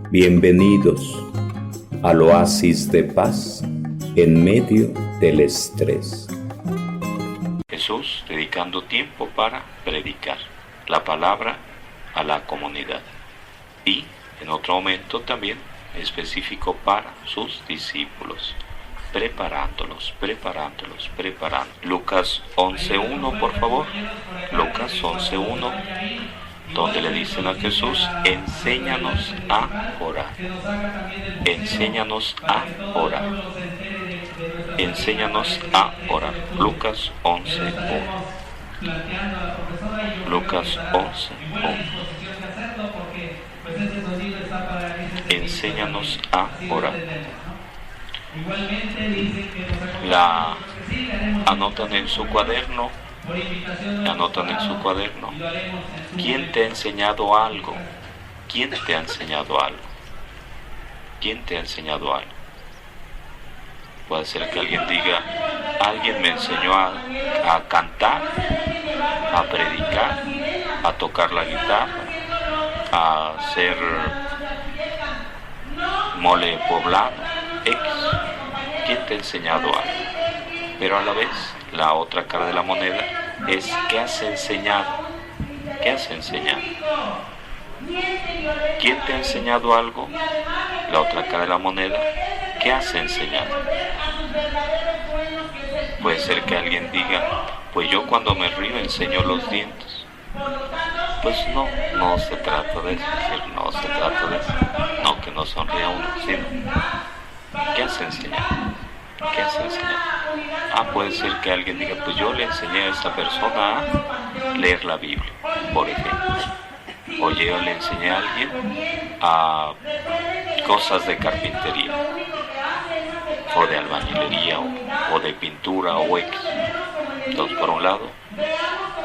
Bienvenidos al oasis de paz en medio del estrés. Jesús dedicando tiempo para predicar la palabra a la comunidad y en otro momento también específico para sus discípulos, preparándolos. Lucas 11.1, por favor. Lucas 11.1, donde le dicen a Jesús: enséñanos a orar. Enséñanos a orar. Enséñanos a orar. Lucas 11.1. Lucas 11.1. Enséñanos a orar. La anotan en su cuaderno. ¿Quién te ha enseñado algo? ¿Quién te ha enseñado algo? ¿Quién te ha enseñado algo? Puede ser que alguien diga: alguien me enseñó a cantar, a predicar, a tocar la guitarra, a hacer mole poblano, X. ¿Quién te ha enseñado algo? Pero a la vez, la otra cara de la moneda es: ¿qué has enseñado? ¿Qué has enseñado? ¿Quién te ha enseñado algo? La otra cara de la moneda: ¿qué has enseñado? Puede ser que alguien diga: pues yo cuando me río enseño los dientes. Pues no se trata de eso, no se trata de eso. No que no sonría uno, sino ¿qué has enseñado? ¿Qué has enseñado? Puede ser que alguien diga: pues yo le enseñé a esta persona a leer la Biblia, por ejemplo. O yo le enseñé a alguien a cosas de carpintería, o de albañilería, o de pintura, o X. Entonces, por un lado,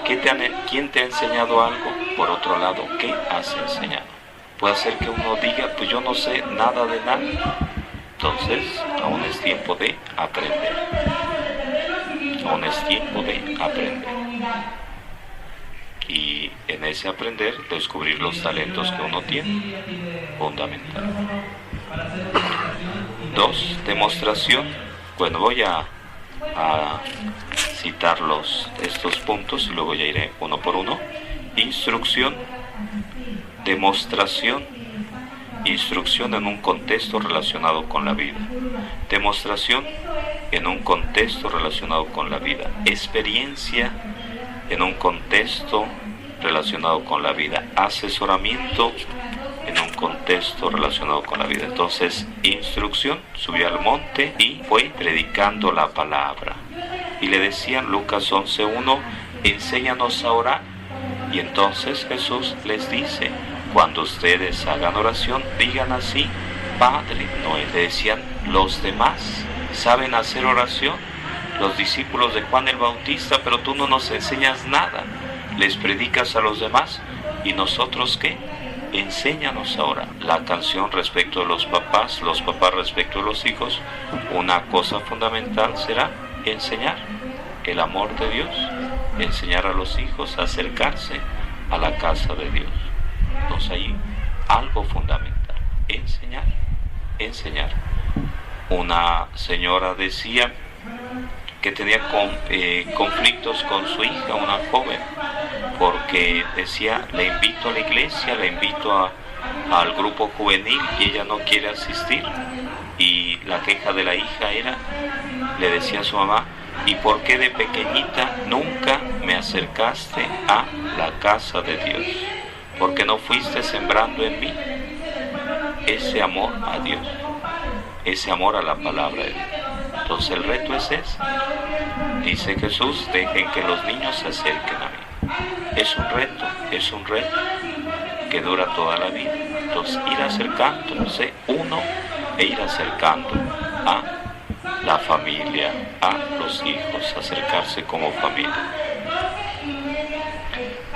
¿quién te ha enseñado algo? Por otro lado, ¿qué has enseñado? Puede ser que uno diga: pues yo no sé nada de nada. Entonces, aún es tiempo de aprender. Aún es tiempo de aprender. Y en ese aprender, descubrir los talentos que uno tiene. Fundamental. 2. Demostración. Bueno, voy a citar estos puntos y luego ya iré uno por uno. Instrucción. Demostración. Instrucción en un contexto relacionado con la vida. Demostración en un contexto relacionado con la vida. Experiencia en un contexto relacionado con la vida. Asesoramiento en un contexto relacionado con la vida. Entonces, instrucción, subió al monte y fue predicando la palabra. Y le decían, Lucas 11.1, enséñanos a orar. Y entonces Jesús les dice: cuando ustedes hagan oración, digan así: Padre. No, le decían: los demás saben hacer oración, los discípulos de Juan el Bautista, pero tú no nos enseñas nada. Les predicas a los demás, ¿y nosotros qué? Enséñanos a orar. La canción respecto de los papás respecto de los hijos, una cosa fundamental será enseñar el amor de Dios, enseñar a los hijos a acercarse a la casa de Dios. Entonces ahí algo fundamental, enseñar. Una señora decía que tenía conflictos con su hija, una joven, porque decía: le invito a la iglesia, le invito al grupo juvenil, y ella no quiere asistir. Y la queja de la hija era, le decía a su mamá: ¿y por qué de pequeñita nunca me acercaste a la casa de Dios? ¿Por qué no fuiste sembrando en mí ese amor a Dios, ese amor a la palabra de Dios? Entonces el reto es ese. Dice Jesús: dejen que los niños se acerquen a mí. Es un reto que dura toda la vida. Entonces ir acercándose uno e ir acercando a la familia, a los hijos, acercarse como familia.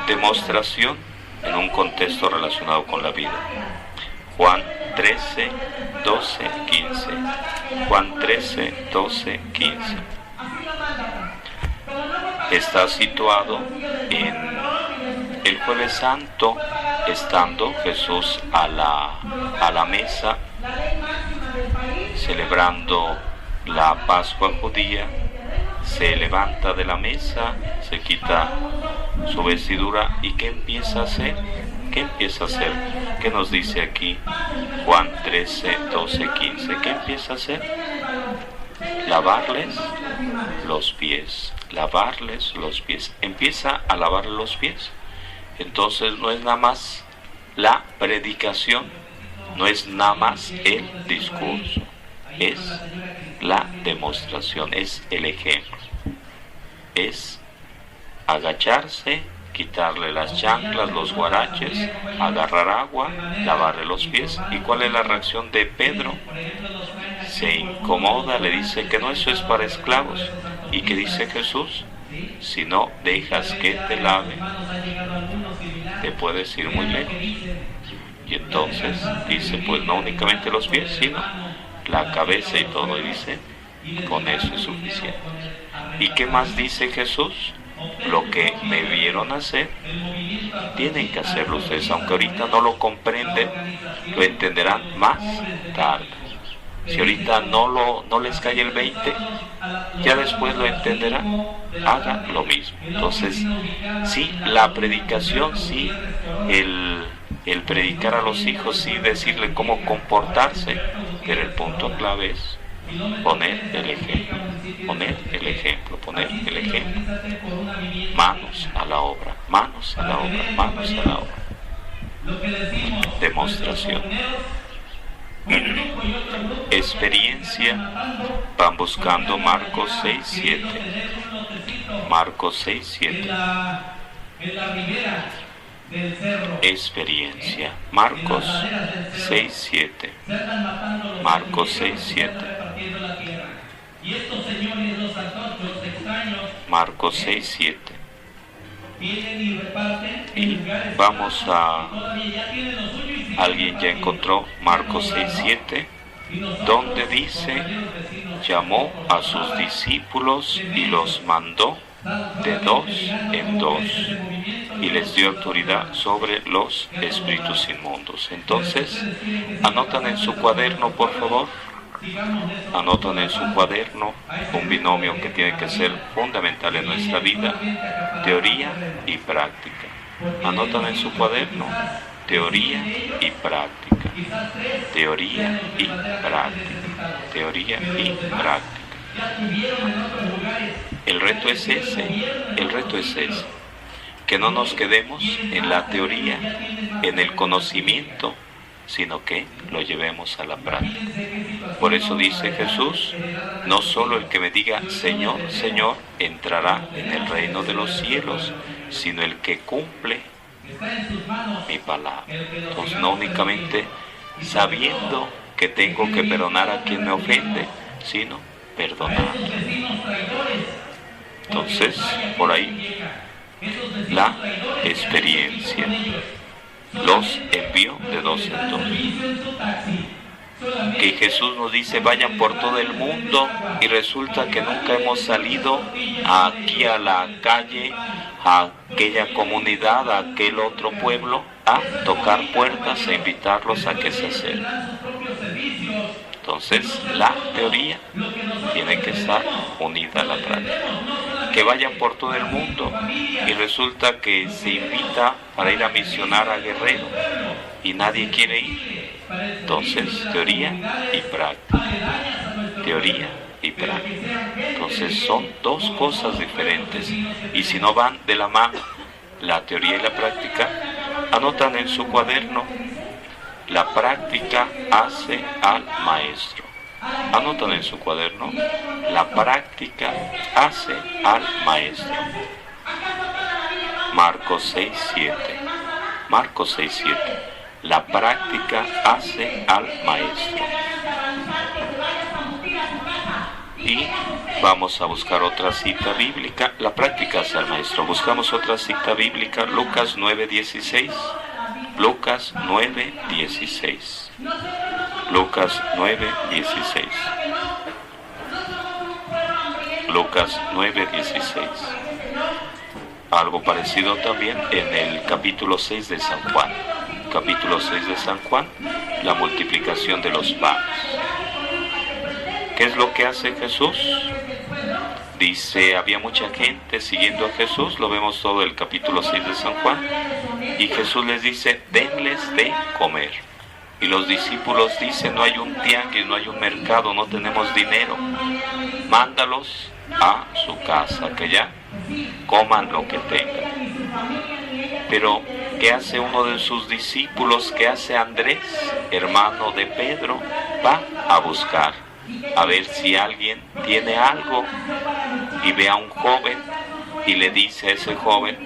Demostración en un contexto relacionado con la vida. Juan 13, 12, 15. Juan 13, 12, 15. Está situado en el Jueves Santo estando Jesús a la mesa, celebrando la Pascua judía, se levanta de la mesa, se quita su vestidura y ¿qué empieza a hacer? ¿Qué empieza a hacer? ¿Qué nos dice aquí Juan 13, 12, 15? ¿Qué empieza a hacer? Lavarles los pies, lavarles los pies. Empieza a lavarles los pies. Entonces no es nada más la predicación, no es nada más el discurso, es la demostración, es el ejemplo, es agacharse, quitarle las chanclas, los guaraches, agarrar agua, lavarle los pies. ¿Y cuál es la reacción de Pedro? Se incomoda, le dice que no, eso es para esclavos. ¿Y qué dice Jesús? Si no dejas que te lave, te puedes ir muy lejos. Y entonces dice, pues no únicamente los pies, sino la cabeza y todo. Y dice, con eso es suficiente. ¿Y qué más dice Jesús? Lo que me vieron hacer, tienen que hacerlo ustedes. Aunque ahorita no lo comprenden, lo entenderán más tarde. Si ahorita no les cae el 20, ya después lo entenderán. Haga lo mismo. Entonces, sí, la predicación, sí, el predicar a los hijos, sí, decirle cómo comportarse, pero el punto clave es poner el ejemplo, poner el ejemplo, poner el ejemplo. Manos a la obra, manos a la obra, manos a la obra. Demostración. Experiencia. Van buscando Marcos 6, 7. Marcos 6, 7. Experiencia. Marcos 6, 7. Marcos 6, 7. Marcos 6, 7. Y vamos a... Alguien ya encontró Marcos 6, 7, donde dice, llamó a sus discípulos y los mandó de 2 en 2 y les dio autoridad sobre los espíritus inmundos. Entonces, anotan en su cuaderno, por favor. Anotan en su cuaderno un binomio que tiene que ser fundamental en nuestra vida: teoría y práctica. Anotan en su cuaderno teoría y práctica, teoría y práctica, teoría y práctica. El reto es ese, que no nos quedemos en la teoría, en el conocimiento, sino que lo llevemos a la práctica. Por eso dice Jesús, no solo el que me diga Señor, Señor, entrará en el reino de los cielos, sino el que cumple mi palabra. Entonces, no únicamente sabiendo que tengo que perdonar a quien me ofende, sino perdonar. Entonces, por ahí, la experiencia. Los envió de 2 en 2. Que Jesús nos dice, vayan por todo el mundo, y resulta que nunca hemos salido aquí a la calle, a aquella comunidad, a aquel otro pueblo, a tocar puertas e invitarlos a que se acerquen. Entonces, la teoría tiene que estar unida a la práctica. Que vayan por todo el mundo y resulta que se invita para ir a misionar a Guerrero y nadie quiere ir. Entonces, teoría y práctica. Teoría y práctica. Entonces, son dos cosas diferentes. Y si no van de la mano, la teoría y la práctica, anotan en su cuaderno, la práctica hace al maestro. Anotan en su cuaderno, la práctica hace al maestro. Marcos 6, 7. Marcos 6, 7. La práctica hace al maestro. Y vamos a buscar otra cita bíblica. La práctica hace al maestro. Buscamos otra cita bíblica, Lucas 9, 16. Lucas 9, 16. Lucas 9, 16. Lucas 9, 16. Algo parecido también en el capítulo 6 de San Juan. capítulo 6 de San Juan, la multiplicación de los panes. ¿Qué es lo que hace Jesús? Dice, había mucha gente siguiendo a Jesús, lo vemos todo el capítulo 6 de San Juan, y Jesús les dice, denles de comer. Y los discípulos dicen, no hay un tianguis, no hay un mercado, no tenemos dinero, mándalos a su casa, que ya coman lo que tengan. Pero, ¿qué hace uno de sus discípulos? ¿Qué hace Andrés, hermano de Pedro? Va a buscar, a ver si alguien tiene algo, y ve a un joven y le dice a ese joven,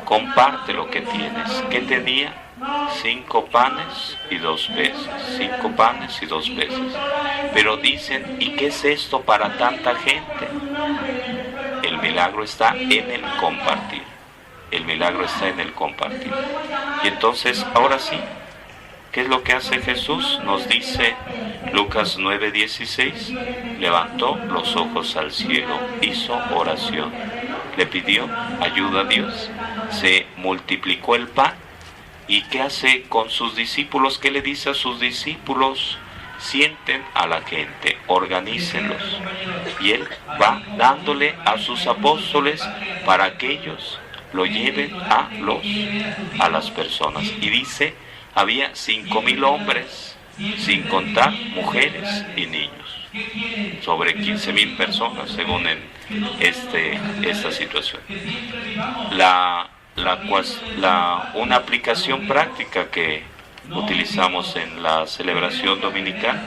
comparte lo que tienes. ¿Qué tenía? 5 panes y 2 peces. 5 panes y 2 peces. Pero dicen, ¿y qué es esto para tanta gente? El milagro está en el compartir. El milagro está en el compartir. Y entonces, ahora sí, ¿qué es lo que hace Jesús? Nos dice Lucas 9:16, levantó los ojos al cielo, hizo oración, le pidió ayuda a Dios, se multiplicó el pan. ¿Y qué hace con sus discípulos? ¿Qué le dice a sus discípulos? Sienten a la gente, organícenlos. Y él va dándole a sus apóstoles para que ellos lo lleven a las personas. Y dice, había 5,000 hombres, sin contar mujeres y niños. Sobre 15,000 personas, según en esta situación. Una aplicación práctica que utilizamos en la celebración dominical,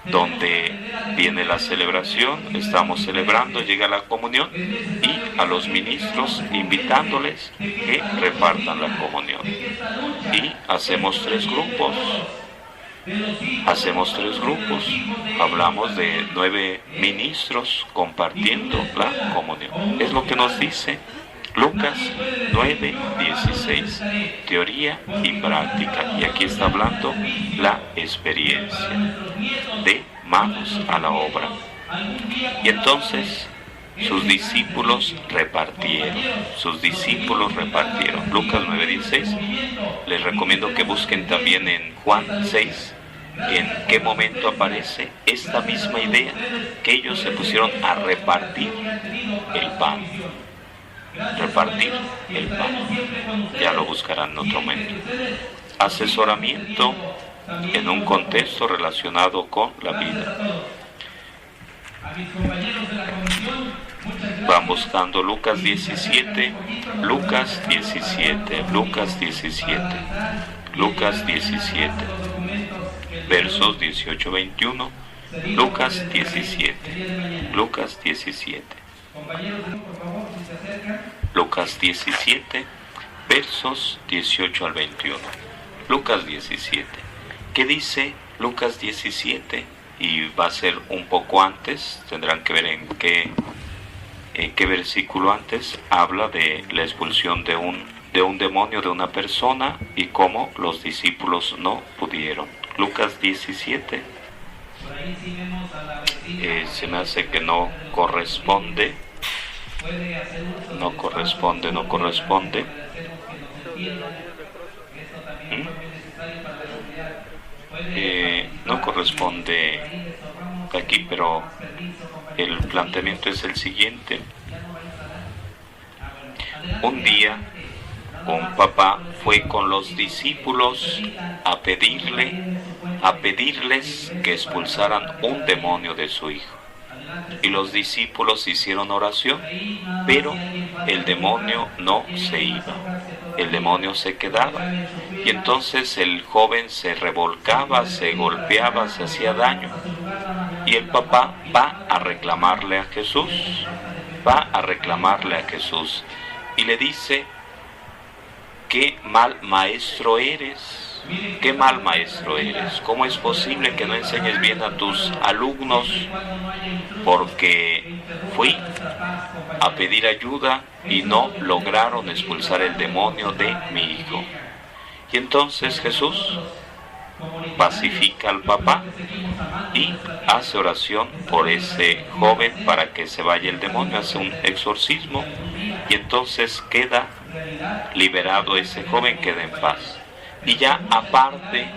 donde viene la celebración, estamos celebrando, llega la comunión y a los ministros invitándoles que repartan la comunión. Y hacemos 3 grupos. Hablamos de 9 ministros compartiendo la comunión. Es lo que nos dice Lucas 9:16, teoría y práctica. Y aquí está hablando la experiencia de manos a la obra. Y entonces sus discípulos repartieron. Lucas 9:16. Les recomiendo que busquen también en Juan 6 en qué momento aparece esta misma idea, que ellos se pusieron a repartir el pan. Ya lo buscarán en otro momento. Asesoramiento en un contexto relacionado con la vida. Van buscando Lucas 17, versos 18-21, Lucas 17. Lucas 17, versos 18 al 21. Lucas 17. ¿Qué dice Lucas 17? Y va a ser un poco antes, tendrán que ver en qué versículo antes habla de la expulsión de un demonio de una persona y cómo los discípulos no pudieron. Lucas 17. Se me hace que no corresponde. No corresponde. No corresponde aquí, pero el planteamiento es el siguiente. Un día un papá fue con los discípulos a pedirles que expulsaran un demonio de su hijo. Y los discípulos hicieron oración, pero el demonio no se iba, el demonio se quedaba. Y entonces el joven se revolcaba, se golpeaba, se hacía daño. Y el papá va a reclamarle a Jesús, y le dice, qué mal maestro eres. ¿Cómo es posible que no enseñes bien a tus alumnos? Porque fui a pedir ayuda y no lograron expulsar el demonio de mi hijo. Y entonces Jesús pacifica al papá y hace oración por ese joven para que se vaya el demonio, hace un exorcismo Y entonces queda liberado ese joven, queda en paz. Y ya aparte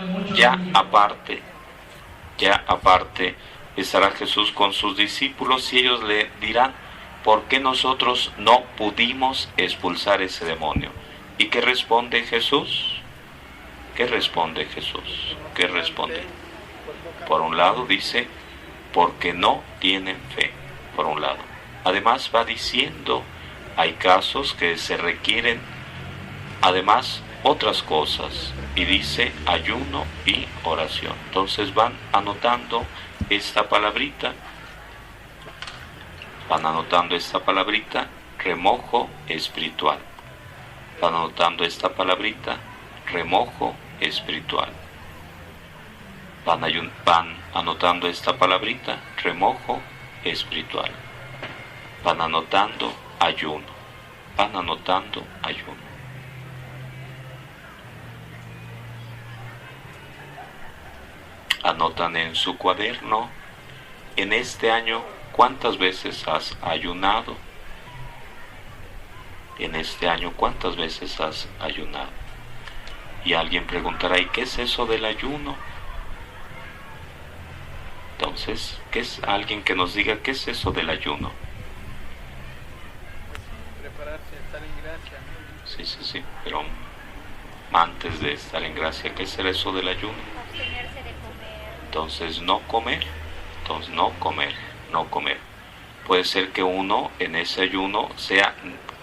estará Jesús con sus discípulos y ellos le dirán: ¿por qué nosotros no pudimos expulsar ese demonio? ¿Y qué responde Jesús? ¿Qué responde Jesús? ¿Qué responde? Por un lado dice: porque no tienen fe, por un lado. Además va diciendo, hay casos que se requieren, además, otras cosas. Y dice ayuno y oración. Entonces van anotando esta palabrita. Van anotando esta palabrita, remojo espiritual. Van anotando esta palabrita, remojo espiritual. Van anotando esta palabrita, remojo espiritual. Van anotando ayuno. Van anotando ayuno. Anotan en su cuaderno: en este año, ¿cuántas veces has ayunado? En este año, ¿cuántas veces has ayunado? Y alguien preguntará: ¿y qué es eso del ayuno? Entonces, ¿qué es? Alguien que nos diga qué es eso del ayuno. Prepararse, estar en gracia, ¿no? Sí, pero antes de estar en gracia, ¿qué es eso del ayuno? Abstenerse de comer. Entonces no comer, no comer. Puede ser que uno en ese ayuno sea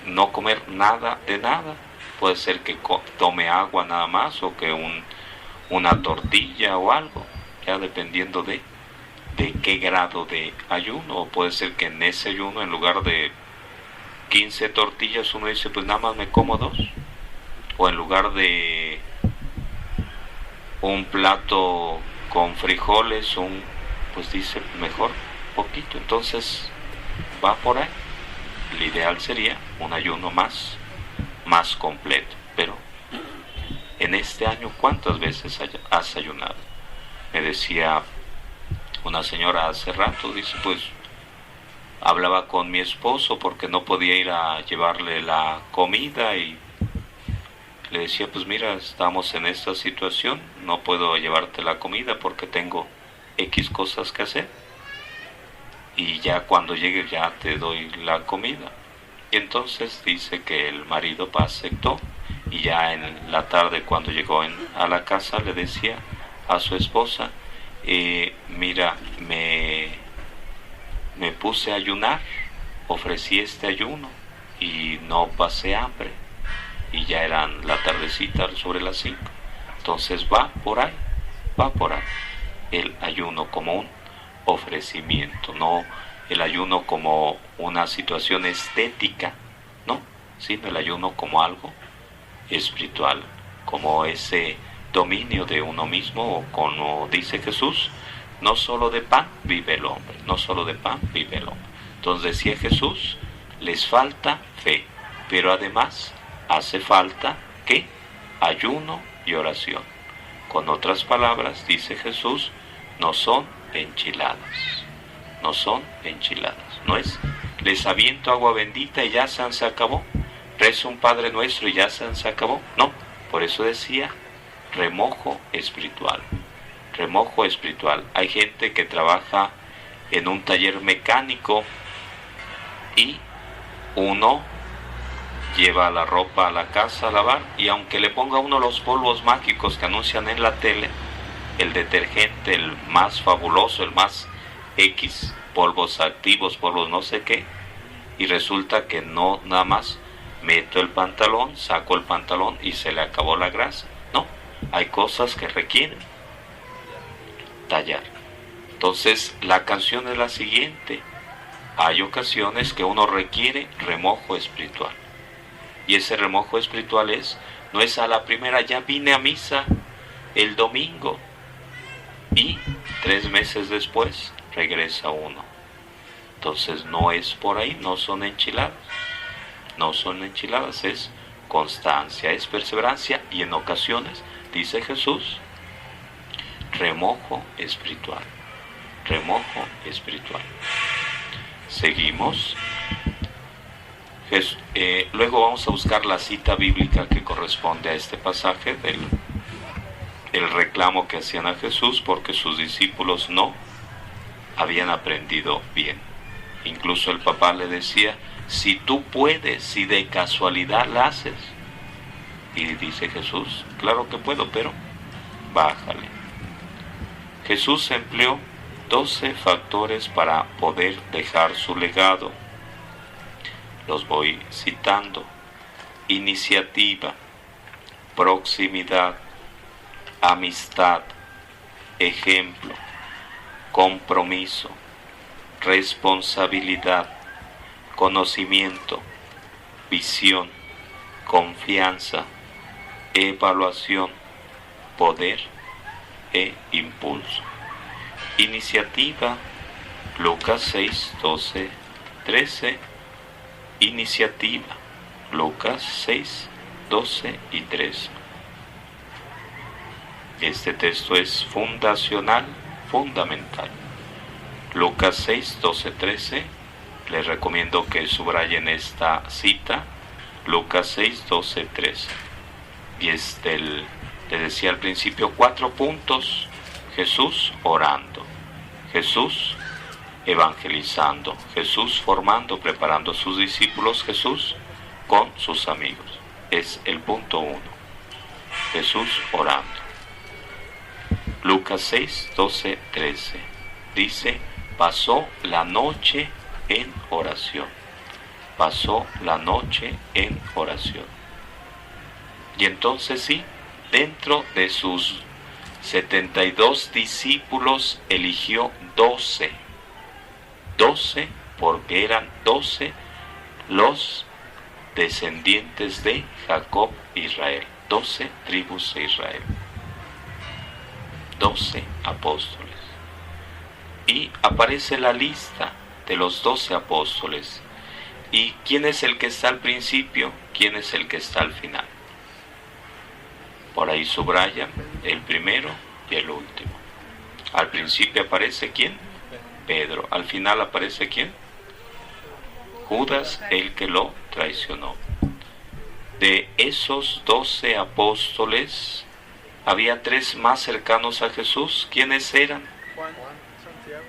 no comer nada de nada. Puede ser que tome agua nada más, o que una tortilla o algo, ya dependiendo de qué grado de ayuno. O puede ser que en ese ayuno, en lugar de 15 tortillas, uno dice: pues nada más me como 2. O en lugar de un plato con frijoles, pues dice mejor poquito. Entonces va por ahí. El ideal sería un ayuno más completo. Pero en este año, ¿cuántas veces has ayunado? Me decía una señora hace rato, dice: pues hablaba con mi esposo porque no podía ir a llevarle la comida, y le decía: pues mira, estamos en esta situación, no puedo llevarte la comida porque tengo X cosas que hacer, y ya cuando llegue ya te doy la comida. Y entonces dice que el marido aceptó, y ya en la tarde, cuando llegó a la casa, le decía a su esposa: mira, me puse a ayunar, ofrecí este ayuno y no pasé hambre. Y ya eran la tardecita, sobre las 5. Entonces va por ahí el ayuno como un ofrecimiento, no el ayuno como una situación estética, no, sino el ayuno como algo espiritual, como ese dominio de uno mismo, o como dice Jesús: no solo de pan vive el hombre, no solo de pan vive el hombre. Entonces decía Jesús: les falta fe, pero además hace falta ¿qué? Ayuno y oración. Con otras palabras, dice Jesús, no son enchiladas. No son enchiladas. No es: les aviento agua bendita y ya se acabó. Rezo un Padre Nuestro y ya se acabó. No, por eso decía remojo espiritual. Remojo espiritual. Hay gente que trabaja en un taller mecánico y uno lleva la ropa a la casa a lavar, y aunque le ponga uno los polvos mágicos que anuncian en la tele, el detergente, el más fabuloso, el más X, polvos activos, polvos no sé qué, y resulta que no, nada más meto el pantalón, saco el pantalón y se le acabó la grasa. No, hay cosas que requieren tallar. Entonces la canción es la siguiente: hay ocasiones que uno requiere remojo espiritual. Y ese remojo espiritual no es a la primera: ya vine a misa el domingo, y 3 meses después regresa uno. Entonces no es por ahí, no son enchiladas. No son enchiladas, es constancia, es perseverancia, y en ocasiones, dice Jesús, remojo espiritual. Remojo espiritual. Seguimos. Luego vamos a buscar la cita bíblica que corresponde a este pasaje del reclamo que hacían a Jesús porque sus discípulos no habían aprendido bien. Incluso el papá le decía, si tú puedes, si de casualidad la haces. Y dice Jesús, claro que puedo, pero bájale. Jesús empleó 12 factores para poder dejar su legado. Los voy citando: iniciativa, proximidad, amistad, ejemplo, compromiso, responsabilidad, conocimiento, visión, confianza, evaluación, poder e impulso. Iniciativa, Lucas 6, 12, 13. Iniciativa, Lucas 6, 12 y 13. Este texto es fundacional, fundamental. Lucas 6, 12, 13. Les recomiendo que subrayen esta cita. Lucas 6, 12, 13. Y es les decía al principio, 4 puntos. Jesús orando, Jesús evangelizando, Jesús formando, preparando a sus discípulos, Jesús con sus amigos. Es el punto 1. Jesús orando. Lucas 6, 12, 13. Dice, pasó la noche en oración. Pasó la noche en oración. Y entonces sí, dentro de sus 72 discípulos eligió 12. 12 porque eran 12 los descendientes de Jacob Israel. 12 tribus de Israel. 12 apóstoles. Y aparece la lista de los 12 apóstoles. ¿Y quién es el que está al principio? ¿Quién es el que está al final? Por ahí subrayan el primero y el último. Al principio aparece ¿quién? Pedro. Al final aparece ¿quién? Judas, el que lo traicionó. De esos 12 apóstoles, había 3 más cercanos a Jesús. ¿Quiénes eran? Juan, Santiago.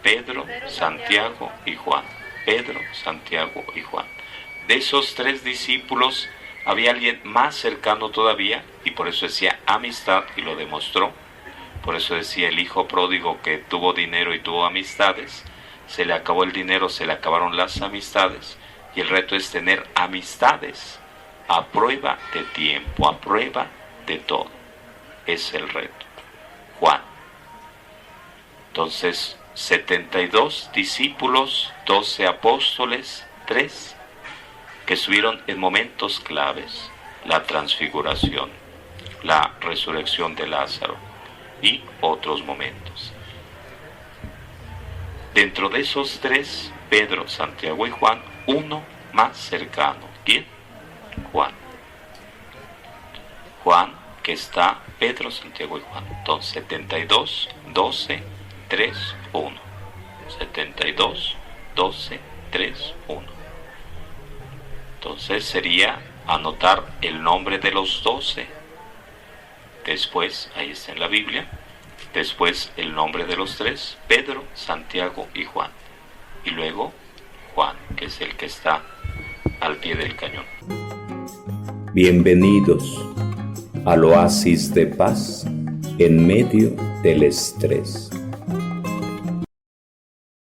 Pedro, Santiago y Juan. Pedro, Santiago y Juan. De esos 3 discípulos, había alguien más cercano todavía, y por eso decía amistad, y lo demostró. Por eso decía el hijo pródigo que tuvo dinero y tuvo amistades. Se le acabó el dinero, se le acabaron las amistades, y el reto es tener amistades a prueba de tiempo, a prueba de todo. Es el reto. Juan. Entonces, 72 discípulos, 12 apóstoles, 3 que estuvieron en momentos claves: la transfiguración, la resurrección de Lázaro y otros momentos. Dentro de esos 3, Pedro, Santiago y Juan, uno más cercano. ¿Quién? Juan. Juan, que está Pedro, Santiago y Juan. Entonces, 72, 12, 3, 1. 72, 12, 3, 1. Entonces sería anotar el nombre de los 12. Después, ahí está en la Biblia. Después el nombre de los 3, Pedro, Santiago y Juan. Y luego Juan, que es el que está al pie del cañón. Bienvenidos al oasis de paz en medio del estrés.